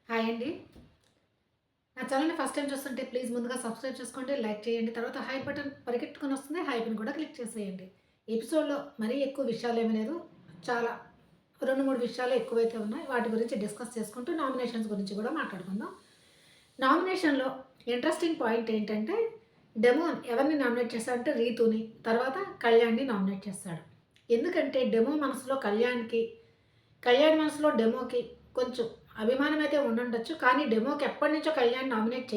Hi అండి. నా ఛానల్‌ని ఫస్ట్ టైమ్ చూస్తుంటే ప్లీజ్ ముందుగా సబ్స్క్రైబ్ చేసుకోండి, లైక్ చేయండి. తర్వాత హై బటన్ పరిగెట్టుకొని వస్తుంది. హైప్‌ని కూడా క్లిక్ చేసేయండి. ఎపిసోడ్‌లో మరీ ఎక్కువ విషయాలేమీ లేదు. చాలా 2, 3 విషయాలు ఎక్కువైతే ఉన్నాయి. వాటి గురించి డిస్కస్ చేసుకుంటూ నామినేషన్స్ గురించి కూడా మాట్లాడుకుందాం. నామినేషన్‌లో ఇంట్రెస్టింగ్ పాయింట్ ఏంటంటే డెమోన్ ఎవరిని నామినేట్ చేశాడంటే రీతూని, తర్వాత కళ్యాణ్‌ని నామినేట్ చేశాడు. ఎందుకంటే డెమో మనసులో కళ్యాణ్ మనసులో డెమోకి కొంచెం అభిమానమైతే ఉండుండొచ్చు. కానీ డెమోకి ఎప్పటినుంచో కళ్యాణ్ నామినేట్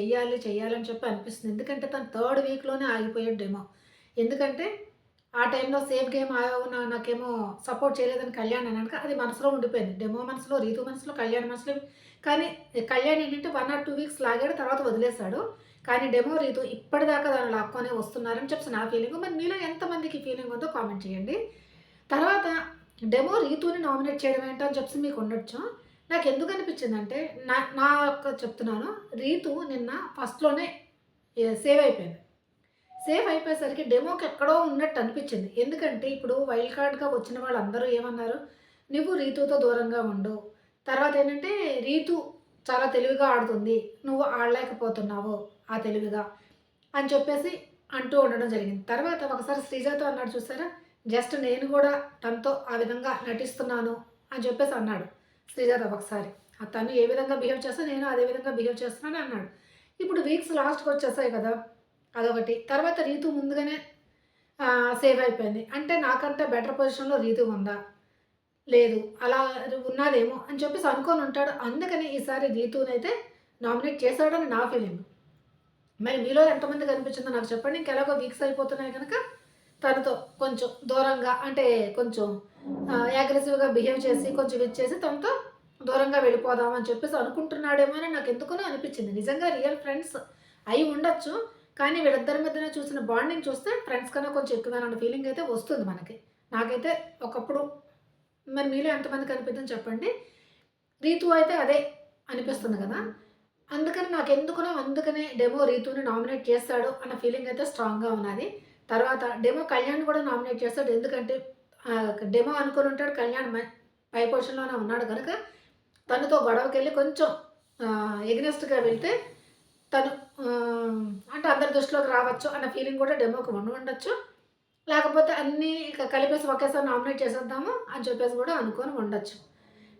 చెయ్యాలని చెప్పి అనిపిస్తుంది. ఎందుకంటే తను థర్డ్ వీక్‌లోనే ఆగిపోయాడు డెమో. ఎందుకంటే ఆ టైంలో సేఫ్ గేమ్ ఆడావు నాకేమో సపోర్ట్ చేయలేదని కళ్యాణ్ అన్నాడుక అది మనసులో ఉండిపోయింది. డెమో మనసులో, రీతు మనసులో, కళ్యాణ్ మనసులో. కానీ కళ్యాణ్ ఏంటంటే 1 ఆర్ 2 వీక్స్ లాగాడు. తర్వాత వదిలేసాడు. కానీ డెమో, రీతు ఇప్పటిదాకా దాన్ని లాక్కొనే వస్తున్నారని చెప్పేసి నా ఫీలింగు. మరి మీలో ఎంతమందికి ఫీలింగ్ ఉందో కామెంట్ చేయండి. తర్వాత డెమో రీతూని నామినేట్ చేయడం ఏంటని చెప్పేసి మీకు ఉండొచ్చు. నాకెందుకు అనిపించిందంటే నా నా యొక్క చెప్తున్నాను. రీతు నిన్న ఫస్ట్‌లోనే సేవ్ అయిపోయింది. సేవ్ అయిపోయేసరికి డెమోకి ఎక్కడో ఉన్నట్టు అనిపించింది. ఎందుకంటే ఇప్పుడు వైల్డ్ కార్డ్‌గా వచ్చిన వాళ్ళందరూ ఏమన్నారు? "నువ్వు రీతుతో దూరంగా ఉండు. తర్వాత ఏంటంటే రీతు చాలా తెలివిగా ఆడుతుంది. నువ్వు ఆడలేకపోతున్నావు ఆ తెలివిగా" అని చెప్పేసి అంటూ ఉండడం జరిగింది. తర్వాత ఒకసారి శ్రీజాతో అన్నాడు చూసారా? జస్ట్ నేను కూడా తనతో ఆ విధంగా నటిస్తున్నాను అని చెప్పేసి అన్నాడు. శ్రీజాత ఒకసారి. తను ఏ విధంగా బిహేవ్ చేస్తే నేను అదే విధంగా బిహేవ్ చేస్తున్నాను అన్నాడు. ఇప్పుడు వీక్స్ లాస్ట్‌కి వచ్చేసాయి కదా! అదొకటి. తర్వాత రీతు ముందుగానే సేవ్ అయిపోయింది. అంటే నాకంటే బెటర్ పొజిషన్‌లో రీతు ఉందా? లేదు. అలా ఉన్నాదేమో అని చెప్పేసి అనుకోని ఉంటాడు. అందుకని ఈసారి రీతునైతే నామినేట్ చేశాడని నా ఫీలింగ్. మరి మీలో ఎంతమందికి అనిపించిందో నాకు చెప్పండి. ఇంకెలాగో వీక్స్ అయిపోతున్నాయి గనక తనతో కొంచెం దూరంగా అంటే కొంచెం అగ్రెసివ్‌గా బిహేవ్ చేసి కొంచెం ఇచ్చేసి తనతో దూరంగా వెళ్ళిపోదాం అని చెప్పేసి అనుకుంటున్నాడేమో అని నాకు ఎందుకనో అనిపించింది. నిజంగా రియల్ ఫ్రెండ్స్ అయి ఉండొచ్చు. కానీ వీళ్ళిద్దరి మధ్యన చూసిన బాండింగ్ చూస్తే ఫ్రెండ్స్ కన్నా కొంచెం ఎక్కువేనన్న ఫీలింగ్ అయితే వస్తుంది మనకి. నాకైతే ఒకప్పుడు మరి మీలో ఎంతమందికి అనిపిద్దని చెప్పండి. రీతు అయితే అదే అనిపిస్తుంది కదా! అందుకని నాకెందుకునో అందుకనే డెమో రీతూని నామినేట్ చేస్తాడు అన్న ఫీలింగ్ అయితే స్ట్రాంగ్‌గా ఉన్నది. తర్వాత డెమో కళ్యాణ్ కూడా నామినేట్ చేస్తాడు. ఎందుకంటే డెమో అనుకుని ఉంటాడు కళ్యాణ్ పై పొజిషన్‌లోనే ఉన్నాడు గనుక తనతో గొడవకెళ్ళి కొంచెం ఎగనెస్ట్‌గా వెళ్తే తను అంటే అందరి దృష్టిలోకి రావచ్చు అన్న ఫీలింగ్ కూడా డెమోకి ఉండొచ్చు. లేకపోతే అన్నీ కలిపేసి ఒకేసారి నామినేట్ చేసేద్దాము అని చెప్పేసి కూడా అనుకోని ఉండొచ్చు.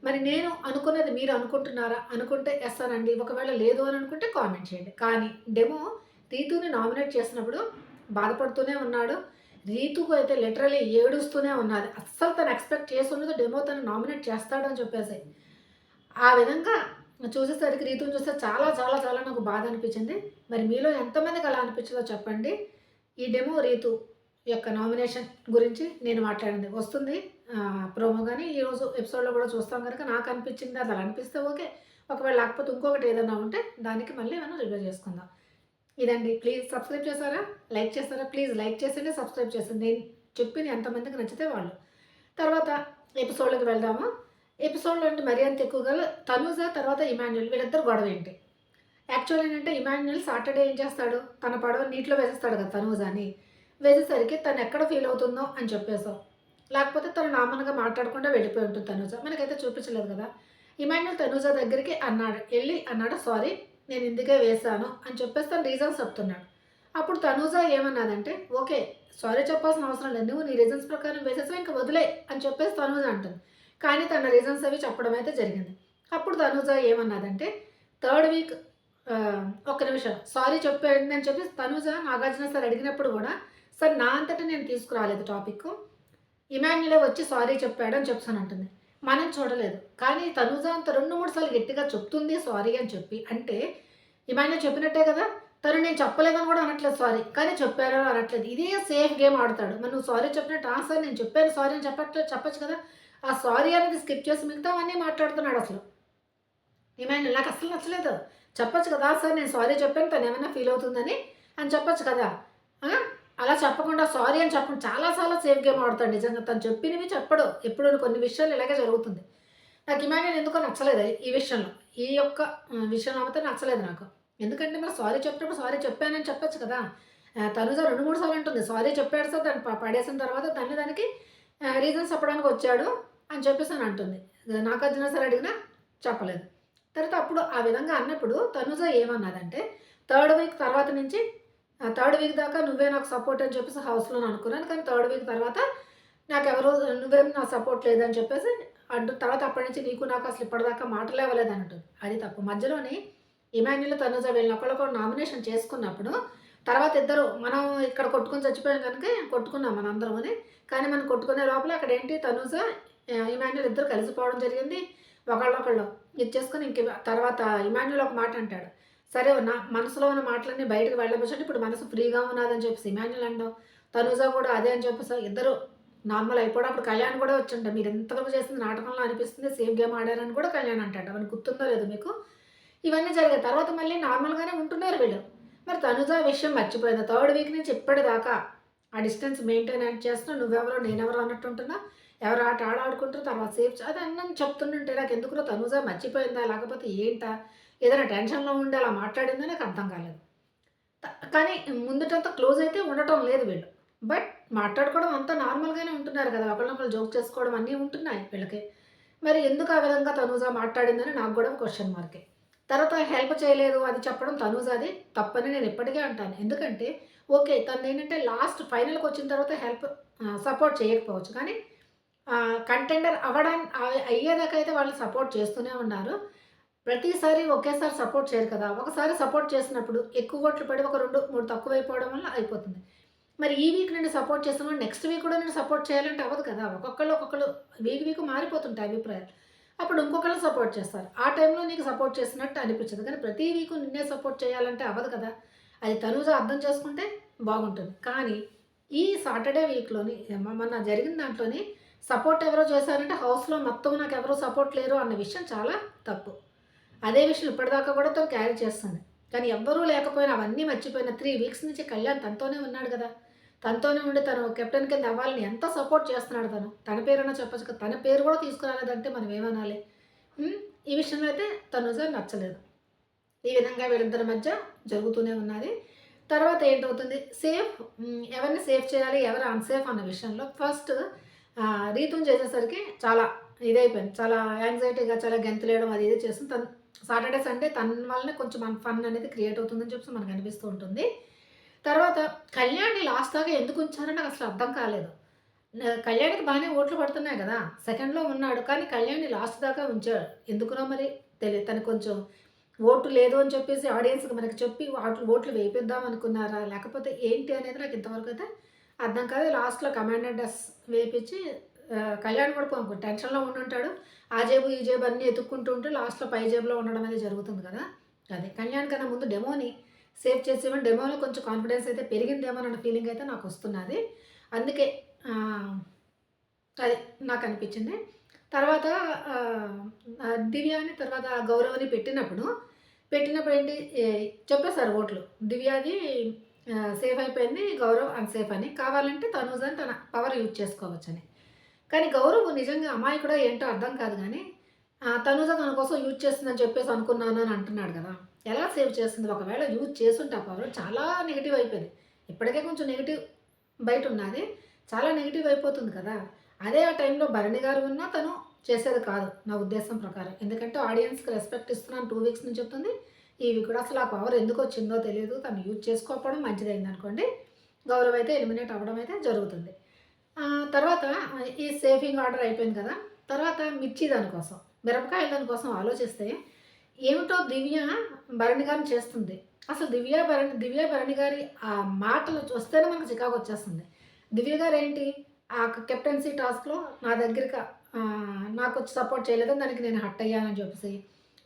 మరి నేను అనుకున్నది మీరు అనుకుంటున్నారా? అనుకుంటే యెస్ అనండి. ఒకవేళ లేదు అని అనుకుంటే కామెంట్ చేయండి. కానీ డెమో రీతూని నామినేట్ చేసినప్పుడు బాధపడుతూనే ఉన్నాడు. రీతుకు అయితే లిటరల్లీ ఏడుస్తూనే ఉన్నది. అస్సలు తను ఎక్స్‌పెక్ట్ చేసుండదు డెమో తను నామినేట్ చేస్తాడని చెప్పేసి. ఆ విధంగా చూసేసరికి రీతుని చూస్తే చాలా చాలా చాలా నాకు బాధ అనిపించింది. మరి మీలో ఎంతమందికి అలా అనిపించిందో చెప్పండి. ఈ డెమో రీతు యొక్క నామినేషన్ గురించి నేను మాట్లాడింది. వస్తుంది ప్రోమో గాని ఈరోజు ఎపిసోడ్‌లో కూడా చూస్తాం గనుక నాకు అనిపించింది అది అలా అనిపిస్తే ఓకే. ఒకవేళ లేకపోతే ఇంకొకటి ఏదైనా ఉంటే దానికి మళ్ళీ మనం రివ్యూ చేసుకుందాం. ఇదండి. ప్లీజ్ సబ్స్క్రైబ్ చేశారా? లైక్ చేశారా? ప్లీజ్ లైక్ చేసేయండి, సబ్స్క్రైబ్ చేసేయండి. నేను చెప్పింది ఎంతమందికి నచ్చితే వాళ్ళు. తర్వాత ఎపిసోడ్‌లోకి వెళ్దాము. ఎపిసోడ్‌లో అంటే మరీ అంత ఎక్కువగా తనూజ తర్వాత ఇమాన్యుయల్ వీళ్ళిద్దరు గొడవ ఏంటి? యాక్చువల్ ఏంటంటే ఇమాన్యుయల్ సాటర్‌డే ఏం చేస్తాడు? తన పడవ నీటిలో వేసేస్తాడు కదా తనూజని. వేసేసరికి తను ఎక్కడ ఫీల్ అవుతుందో అని చెప్పేసాం. లేకపోతే తను నార్మల్‌గా మాట్లాడకుండా వెళ్ళిపోయి ఉంటుంది తనూజ. మనకైతే చూపించలేదు కదా! ఇమాన్యుయల్ తనూజ దగ్గరికి అన్నాడు సారీ నేను ఇందుకే వేశాను అని చెప్పేసి తను రీజన్స్ చెప్తున్నాడు. అప్పుడు తనూజ ఏమన్నదంటే ఓకే. సారీ చెప్పాల్సిన అవసరం లేదు. నువ్వు నీ రీజన్స్ ప్రకారం వేసేసావు ఇంక వదిలేయి అని చెప్పేసి తనూజ అంటుంది. కానీ తన రీజన్స్ అవి చెప్పడం అయితే జరిగింది. అప్పుడు తనూజ ఏమన్నదంటే థర్డ్ వీక్ ఒక్క నిమిషం సారీ చెప్పండి అని చెప్పేసి తనూజ నాగార్జున సార్ అడిగినప్పుడు కూడా సార్ నా అంతటా నేను తీసుకురాలేదు టాపిక్కు. ఇమాన్యులే వచ్చి సారీ చెప్పాడు అని చెప్పేసనంటుంది. మనం చూడలేదు. కానీ తనూజ అంత 2, 3 సార్లు గట్టిగా చెప్తుంది సారీ అని చెప్పి. అంటే ఇమాన్యుల్ చెప్పినట్టే కదా! తను నేను చెప్పలేదని కూడా అనట్లేదు సారీ. కానీ చెప్పారు అనట్లేదు. ఇదే సేఫ్ గేమ్ ఆడతాడు. మరి నువ్వు సారీ చెప్పినట్టు సార్ నేను చెప్పాను సారీ అని చెప్పొచ్చు కదా! ఆ సారీ అనేది స్కిప్ చేసి మిగతావన్నీ మాట్లాడుతున్నాడు అసలు. ఇమాన్యుల్ నాకస్సలు నచ్చలేదు. చెప్పొచ్చు కదా! సార్ నేను సారీ చెప్పాను తనేమన్నా ఫీల్ అవుతుందని అని చెప్పొచ్చు కదా! ఆ! అలా చెప్పకుండా సారీ అని చెప్పకుండా చాలా చాలా సేఫ్ గేమ్ ఆడతాడు నిజంగా. తను చెప్పినవి చెప్పడు. ఎప్పుడూను కొన్ని విషయాలు ఇలాగే జరుగుతుంది. నాకు ఇమాన్యుల్ ఎందుకో నచ్చలేదు ఈ విషయంలో. ఈ యొక్క విషయంలో మాత్రం నచ్చలేదు నాకు. ఎందుకంటే మరి సారీ చెప్పినప్పుడు సారీ చెప్పానని చెప్పొచ్చు కదా! తనుజ 2, 3 సార్లు అంటుంది. సారీ చెప్పాడు సార్ దాన్ని పడేసిన తర్వాత దానికి రీజన్స్ చెప్పడానికి వచ్చాడు అని చెప్పేసి అని అంటుంది. నాగార్జున సార్ అడిగినా చెప్పలేదు. తర్వాత అప్పుడు ఆ విధంగా అన్నప్పుడు తనుజ ఏమన్నదంటే, థర్డ్ వీక్ తర్వాత నుంచి థర్డ్ వీక్ దాకా నువ్వే నాకు సపోర్ట్ అని చెప్పేసి హౌస్‌లోనే అనుకున్నాను. కానీ థర్డ్ వీక్ తర్వాత నాకెవరు నువ్వేం నా సపోర్ట్ లేదని చెప్పేసి తర్వాత అప్పటి నుంచి నీకు నాకు అసలు ఇప్పటిదాకా మాటలే అవ్వలేదంటుంది. అది తప్పు. మధ్యలోనే ఇమాన్యుల్, తనుజ వీళ్ళని ఒకళ్ళొకళ్ళు నామినేషన్ చేసుకున్నప్పుడు తర్వాత ఇద్దరు మనం ఇక్కడ కొట్టుకొని చచ్చిపోయాం కనుక కొట్టుకున్నాం మనందరముని. కానీ మనం కొట్టుకునే లోపల అక్కడేంటి తనుజ, ఇమాన్యుల్ ఇద్దరు కలిసిపోవడం జరిగింది. ఒకళ్ళనొకళ్ళు ఇది చేసుకొని తర్వాత ఇమాన్యుల్ ఒక మాట అంటాడు. సరే నా మనసులో ఉన్న మాటలన్నీ బయటకి వెళ్ళబోసంటే ఇప్పుడు మనసు ఫ్రీగా ఉన్నాదని చెప్పేసి ఇమాన్యుల్ అనడం. తనుజ కూడా అదే అని చెప్పేసి ఇద్దరు నార్మల్ అయిపోవడం. అప్పుడు కళ్యాణ్ కూడా వచ్చుంట. మీరు ఎంతవరకు చేసింది నాటకంలో అనిపిస్తుంది. సేఫ్ గేమ్ ఆడారని కూడా కళ్యాణ్ అంటాడు. అవన్నీ గుర్తుందో లేదో మీకు? ఇవన్నీ జరిగాయి. తర్వాత మళ్ళీ నార్మల్‌గానే ఉంటున్నారు వీళ్ళు. మరి తనుజ విషయం మర్చిపోయింది. థర్డ్ వీక్ నుంచి ఇప్పటిదాకా ఆ డిస్టెన్స్ మెయింటైన్ చేస్తున్నావు. నువ్వెవరో నేనెవరో అన్నట్టుంటున్నావు. ఎవరు ఆట ఆడుకుంటారు. తర్వాత సేఫ్ అది అన్నని చెప్తుంటుంటే నాకెందుకురో తనుజ మర్చిపోయిందా? లేకపోతే ఏంటా? ఏదైనా టెన్షన్‌లో ఉండి అలా మాట్లాడిందా నాకు అర్థం కాలేదు. కానీ ముందుటంతా క్లోజ్ అయితే ఉండటం లేదు వీళ్ళు. బట్ మాట్లాడుకోవడం అంతా నార్మల్‌గానే ఉంటున్నారు కదా! ఒకళ్ళనొకళ్ళు జోక్ చేసుకోవడం అన్నీ ఉంటున్నాయి వీళ్ళకి. మరి ఎందుకు ఆ విధంగా తనూజ మాట్లాడిందని నాకు గూడా క్వెషన్ మార్కే. తర్వాత హెల్ప్ చేయలేదు అది చెప్పడం తనూజది తప్పని నేను ఇప్పటికే అంటాను. ఎందుకంటే ఓకే. తనదేంటంటే లాస్ట్ ఫైనల్‌కొచ్చిన తర్వాత సపోర్ట్ చేయకపోవచ్చు. కానీ కంటెండర్ అయ్యేదాకా అయితే వాళ్ళు సపోర్ట్ చేస్తూనే ఉన్నారు. ప్రతిసారి ఒకేసారి సపోర్ట్ చేయరు కదా! ఒకసారి సపోర్ట్ చేసినప్పుడు ఎక్కువ ఓట్లు పడి ఒక 2, 3 తక్కువైపోవడం వల్ల అయిపోతుంది. మరి ఈ వీక్ నుండి సపోర్ట్ చేస్తున్నాను. నెక్స్ట్ వీక్ కూడా నేను సపోర్ట్ చేయాలంటే అవ్వదు కదా! ఒక్కొక్కళ్ళు వీక్ మారిపోతుంటాయి అభిప్రాయాలు. అప్పుడు ఇంకొకళ్ళు సపోర్ట్ చేస్తారు. ఆ టైంలో నీకు సపోర్ట్ చేసినట్టు అనిపించదు. కానీ ప్రతి వీకు నిన్నే సపోర్ట్ చేయాలంటే అవ్వదు కదా! అది తనూజ అర్థం చేసుకుంటే బాగుంటుంది. కానీ ఈ సాటర్‌డే వీక్‌లోని మొన్న జరిగిన దాంట్లోని సపోర్ట్ ఎవరో చేశారంటే హౌస్‌లో మొత్తం నాకెవరు సపోర్ట్ లేరు అన్న విషయం చాలా తప్పు. అదే విషయం ఇప్పటిదాకా కూడా తను క్యారీ చేస్తుంది. కానీ ఎవ్వరూ లేకపోయినా అవన్నీ మర్చిపోయిన 3 వీక్స్ నుంచి కళ్యాణ్ తనతోనే ఉన్నాడు గదా! తనతోనే ఉండి తను కెప్టెన్ కింద అవ్వాలని ఎంత సపోర్ట్ చేస్తున్నాడు తను. తన పేరన్నా చెప్పొచ్చు కదా! తన పేరు కూడా తీసుకురాలేదంటే మనం ఏమనాలి? హ్మ్. ఈ విషయంలో అయితే తనుజ నచ్చలేదు. ఈ విధంగా వీళ్ళిద్దరి మధ్య జరుగుతూనే ఉన్నది. తర్వాత ఏంటవుతుంది ఎవరిని సేఫ్ చేయాలి, ఎవరు అన్‌సేఫ్ అన్న విషయంలో ఫస్ట్ రీతుని చేసేసరికి చాలా ఇదైపోయింది. చాలా యాంగ్జైటీగా చాలా గెంతులేయడం అది ఇది చేసింది. తను సాటర్‌డే, సండే తన వల్లనే కొంచెం మన ఫన్ అనేది క్రియేట్ అవుతుందని చెప్పేసి మనకు అనిపిస్తూ ఉంటుంది. తర్వాత కళ్యాణ్‌ని లాస్ట్ దాకా ఎందుకు ఉంచారో నాకసలు అర్థం కాలేదు. కళ్యాణ్‌కి బానే ఓట్లు పడుతున్నాయి గదా! సెకండ్‌లో ఉన్నాడు. కానీ కళ్యాణ్‌ని లాస్ట్ దాకా ఉంచాడు. ఎందుకునో మరి తెలీదు. తను కొంచెం ఓటు లేదు అని చెప్పేసి ఆడియన్స్‌కి మనకి చెప్పి ఓట్లు వేయిపిద్దాం అనుకున్నారా? లేకపోతే ఏంటి అనేది నాకు ఇంతవరకైతే అర్థం కాదు. లాస్ట్‌లో కమాండర్ డ్రెస్ వేపిచ్చి కళ్యాణ్ కూడా పాపం టెన్షన్‌లో ఉండుంటాడు. ఆ జేబు, ఈ జేబు అన్నీ ఎతుక్కుంటూ ఉంటే లాస్ట్‌లో పై జేబులో ఉండడం అనేది జరుగుతుంది కదా! అదే కళ్యాణ్ కన్నా ముందు డెమోని సేవ్ చేసేవాడిని. డెమోలో కొంచెం కాన్ఫిడెన్స్ అయితే పెరిగిందేమోనన్న ఫీలింగ్ అయితే నాకొస్తున్నది. అందుకే ఆహ్, అది నాకనిపించింది. తర్వాత దివ్యాని తర్వాత గౌరవ్‌ని పెట్టినప్పుడు ఏంటి చెప్పేసారు ఓట్లు. దివ్యాది సేఫ్ అయిపోయింది. గౌరవ్ అన్‌సేఫ్ అని. కావాలంటే తనూజని తన పవర్ యూజ్ చేసుకోవచ్చని. కానీ గౌరవ్ నిజంగా అమాయకుడో ఏంటో అర్థం కాదు గానీ, తనూజ తన కోసం యూజ్ చేస్తుందని చెప్పేసి అనుకున్నాను అని అంటున్నాడు గదా! ఎలా సేవ్ చేస్తుంది? ఒకవేళ యూజ్ చేసుంటే ఆ పవర్ చాలా నెగెటివ్ అయిపోయేది. ఇప్పటికే కొంచెం నెగెటివ్ బయటున్నది. చాలా నెగెటివ్ అయిపోతుంది కదా! అదే ఆ టైంలో భరణి గారు ఉన్నా తను చేసేది కాదు నా ఉద్దేశం ప్రకారం. ఎందుకంటే ఆడియన్స్‌కి రెస్పెక్ట్ ఇస్తున్నాను 2 వీక్స్ నుంచి చెప్తుంది. ఈ వీక్ కూడా అసలు ఆ పవర్ ఎందుకొచ్చిందో తెలీదు. తను యూజ్ చేసుకోకపోవడం మంచిదయిందనుకోండి. గౌరవ్ అయితే ఎలిమినేట్ అవ్వడం అయితే జరుగుతుంది. తర్వాత ఈ సేఫింగ్ ఆర్డర్ అయిపోయింది కదా! తర్వాత మిర్చి దానికోసం, మిరపకాయల దానికోసం ఆలోచిస్తే ఏమిటో దివ్య భరణి గారిని చేస్తుంది. అసలు దివ్య భరణి గారి ఆ మాటలు చూస్తేనే మనకు చికాకొచ్చేస్తుంది. దివ్య గారేంటి కెప్టెన్సీ టాస్క్‌లో నా దగ్గరికి నాకొచ్చి సపోర్ట్ చేయలేదని దానికి నేను హర్ట్ అయ్యానని చెప్పేసి,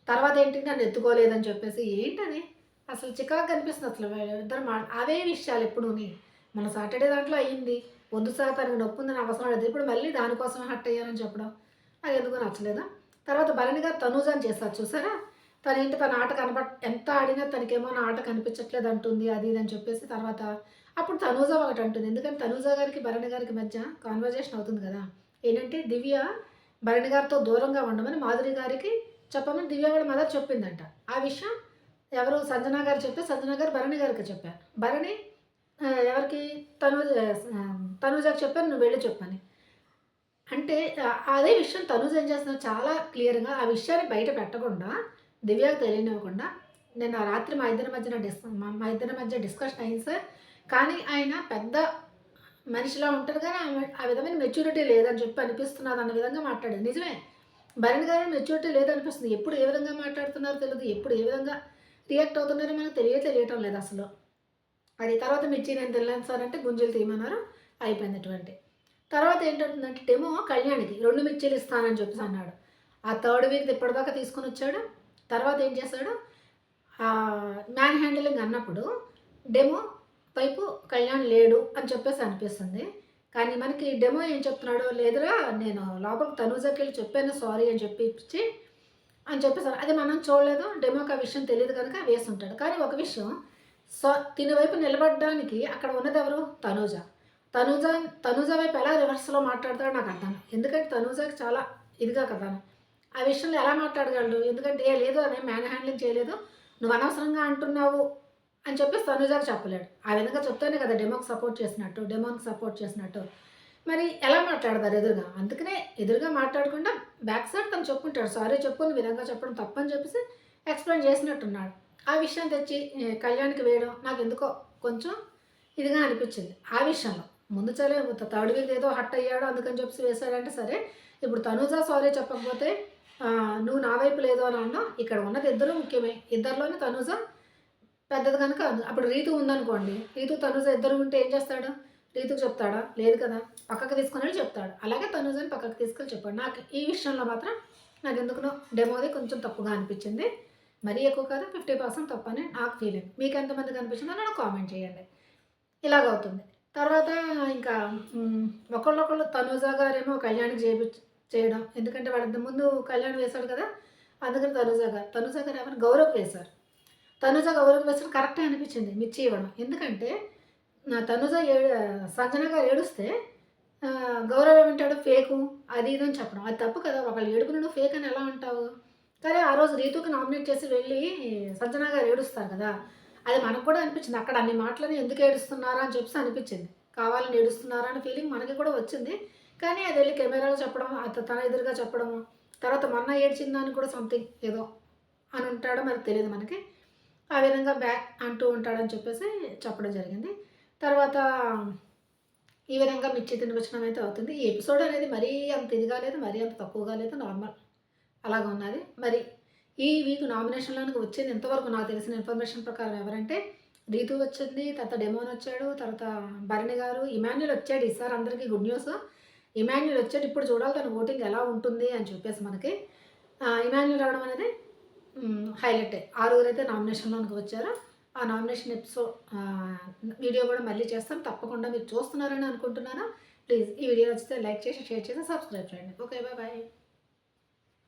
తర్వాతేంటి నన్ను ఎత్తుకోలేదని చెప్పేసి ఏంటది? అసలు చికాకుగా అనిపిస్తుంది అసలు వీళ్ళిద్దరు అవే విషయాలు ఎప్పుడూని. మన సాటర్‌డే దాంట్లో అయింది. వద్దు సార్ తనకి నొప్పుందని అవసరం లేదు. ఇప్పుడు మళ్ళీ దానికోసమే హర్ట్ అయ్యానని చెప్పడం. అదెందుకో నచ్చలేదు. తర్వాత భరణి గారు తనూజని చేశారు చూసారా? తనేంటి తన ఆట ఎంత ఆడినా తనకేమో నా ఆట కనిపించట్లేదు అంటుంది. అది ఇది అని చెప్పేసి తర్వాత అప్పుడు తనూజ ఒకటంటుంది. ఎందుకంటే తనూజ గారికి, భరణి గారికి మధ్య కాన్వర్జేషన్ అవుతుంది గదా! ఏంటంటే దివ్య భరణి గారితో దూరంగా ఉండమని మాధురి గారికి చెప్పమని దివ్య వాళ్ళ మదర్ చెప్పిందంట. ఆ విషయం ఎవరు సంజన గారు చెప్తే సంజన గారు భరణి గారికి చెప్పారు. భరణి ఎవరికి తనూజకి చెప్పారు నువ్వు వెళ్లి చెప్పని. అంటే అదే విషయం తనూజ ఏం చేస్తున్నారు చాలా క్లియర్‌గా ఆ విషయాన్ని బయట పెట్టకుండా దివ్యకి తెలియనివ్వకుండా నిన్న రాత్రి మా ఇద్దరి మధ్య డిస్కషన్ అయింది సార్. కానీ ఆయన పెద్ద మనిషిలా ఉంటారు కానీ ఆ విధమైన మెచ్యూరిటీ లేదని చెప్పి అనిపిస్తున్నది అన్న విధంగా మాట్లాడారు. నిజమే. భరణ్ గారు మెచ్యూరిటీ లేదనిపిస్తుంది. ఎప్పుడు ఏ విధంగా మాట్లాడుతున్నారో తెలీదు. ఎప్పుడు ఏ విధంగా రియాక్ట్ అవుతున్నారో మనకు తెలియటం లేదు అసలు. అది తర్వాత మిర్చి నేను తినలేను సార్ అంటే గుంజలు తీయమన్నారు. అయిపోయింది. తర్వాత ఏంటవుతుందంటే డెమో కళ్యాణికి 2 మిర్చీలు ఇస్తానని చెప్పేసి అన్నాడు. ఆ థర్డ్ వీక్ ఇప్పటిదాకా తీసుకొనొచ్చాడు. తర్వాత ఏం చేశాడు, మ్యాన్ హ్యాండిలింగ్ అన్నప్పుడు డెమో వైపు కళ్యాణ్ లేడు అని చెప్పేసి అనిపిస్తుంది. కానీ మనకి డెమో ఏం చెప్తున్నాడు, లేదురా నేను లోపలికి తనూజకెళ్ళి చెప్పాను సారీ అని చెప్పేసి అది మనం చూడలేదు. డెమోకి ఆ విషయం తెలియదు కనుక వేసుంటాడు. కానీ ఒక విషయం, తిని వైపు నిలబడడానికి అక్కడ ఉన్నది ఎవరు, తనూజ. తనూజ వైపు ఎలా రివర్స్లో మాట్లాడతాడో నాకు అర్థం. ఎందుకంటే తనూజకి చాలా ఇదిగా కదా ఆ విషయంలో ఎలా మాట్లాడగలడు. ఎందుకంటే లేదు అదే మ్యాన్ హ్యాండ్లింగ్ చేయలేదు, నువ్వు అనవసరంగా అంటున్నావు అని చెప్పేసి తనూజకి చెప్పలేడు. ఆ విధంగా చెప్తేనే కదా డెమోకి సపోర్ట్ చేసినట్టు. మరి ఎలా మాట్లాడతారు ఎదురుగా? అందుకనే ఎదురుగా మాట్లాడకుండా బ్యాక్ సైడ్ తను చెప్పుకుంటాడు, సారీ చెప్పు విధంగా చెప్పడం తప్పని చెప్పేసి ఎక్స్ప్లెయిన్ చేసినట్టున్నాడు. ఆ విషయం తెచ్చి కళ్యాణ్కి వేయడం నాకు ఎందుకో కొంచెం ఇదిగా అనిపించింది. ఆ విషయంలో ముందు చలే థర్డ్ వీక్ ఏదో హట్ అయ్యాడు అందుకని చెప్పేసి వేశాడంటే సరే, ఇప్పుడు తనూజ సారీ చెప్పకపోతే నువ్వు నా వైపు లేదు అని అన్నా. ఇక్కడ ఉన్నది ఇద్దరు ముఖ్యమే. ఇద్దరిలోనే తనూజ పెద్దది కనుక అప్పుడు రీతు ఉందనుకోండి, రీతు తనూజ ఇద్దరు ఉంటే ఏం చేస్తాడు, రీతుకు చెప్తాడా? లేదు కదా, పక్కకు తీసుకొని వెళ్ళి చెప్తాడు. అలాగే తనూజని పక్కకు తీసుకెళ్ళి చెప్పాడు. నాకు ఈ విషయంలో మాత్రం నాకు ఎందుకునో డెమోది కొంచెం తప్పుగా అనిపించింది. మరీ ఎక్కువ కాదు, 50% తప్పని నాకు ఫీలింగ్. మీకు ఎంతమందికి అనిపించిందో నాకు కామెంట్ చేయండి. ఇలాగవుతుంది. తర్వాత ఇంకా ఒకళ్ళొకళ్ళు తనూజ గారేమో కళ్యాణ్‌కి చేయడం. ఎందుకంటే వాడు ముందు కళ్యాణ్ వేశాడు కదా, అందుకని తనూజ గారు ఎవరు గౌరవ్ వేశారు. తనూజ గౌరవ్ వేశాడు కరెక్టే అనిపించింది మిర్చి ఇవ్వడం. ఎందుకంటే సంజన గారు ఏడుస్తే గౌరవ్ ఏమంటాడు, ఫేకు అది ఇది అని చెప్పడం. అది తప్పు కదా, ఒకళ్ళు ఏడుపుని నువ్వు ఫేక్ అని ఎలా అంటావు? కానీ ఆ రోజు రీతుకి నామినేట్ చేసి వెళ్ళి సంజన గారు ఏడుస్తారు కదా, అది మనకు కూడా అనిపించింది. అక్కడ అన్ని మాటలని ఎందుకు ఏడుస్తున్నారా అని చెప్పేసి అనిపించింది. కావాలని ఏడుస్తున్నారా అనే ఫీలింగ్ మనకి కూడా వచ్చింది. కానీ అది వెళ్ళి కెమెరాలో చెప్పడం, తన ఎదురుగా చెప్పడము, తర్వాత మొన్న ఏడ్చిందని కూడా సంథింగ్ ఏదో అని ఉంటాడో మరి తెలియదు మనకి. ఆ విధంగా బ్యాక్ అంటూ ఉంటాడని చెప్పేసి చెప్పడం జరిగింది. తర్వాత ఈ విధంగా మిర్చి తినిపించడం అయితే అవుతుంది. ఈ ఎపిసోడ్ అనేది మరీ అంత ఇదిగా లేదు, మరీ అంత తక్కువగా లేదు, నార్మల్ అలాగ ఉన్నది. మరి ఈ వీక్ నామినేషన్లోనికి వచ్చింది ఇంతవరకు నాకు తెలిసిన ఇన్ఫర్మేషన్ ప్రకారం ఎవరంటే రీతు వచ్చింది, తర్వాత డెమోన్ వచ్చాడు, తర్వాత భరణి గారు, ఇమాన్యుల్ వచ్చాడు. ఈసారి అందరికీ గుడ్ న్యూస్, ఇమాన్యుల్ వచ్చాడు. ఇప్పుడు చూడాలి తన ఓటింగ్ ఎలా ఉంటుంది అని చెప్పేసి మనకి. ఇమాన్యుల్ రావడం అనేది హైలైటే. 6 అయితే నామినేషన్లోనికి వచ్చారు. ఆ నామినేషన్ వీడియో కూడా మళ్ళీ చేస్తాను. తప్పకుండా మీరు చూస్తున్నారని అనుకుంటున్నాను. ప్లీజ్ ఈ వీడియో నచ్చితే లైక్ చేసి, షేర్ చేసి, సబ్స్క్రైబ్ చేయండి. Okay, bye.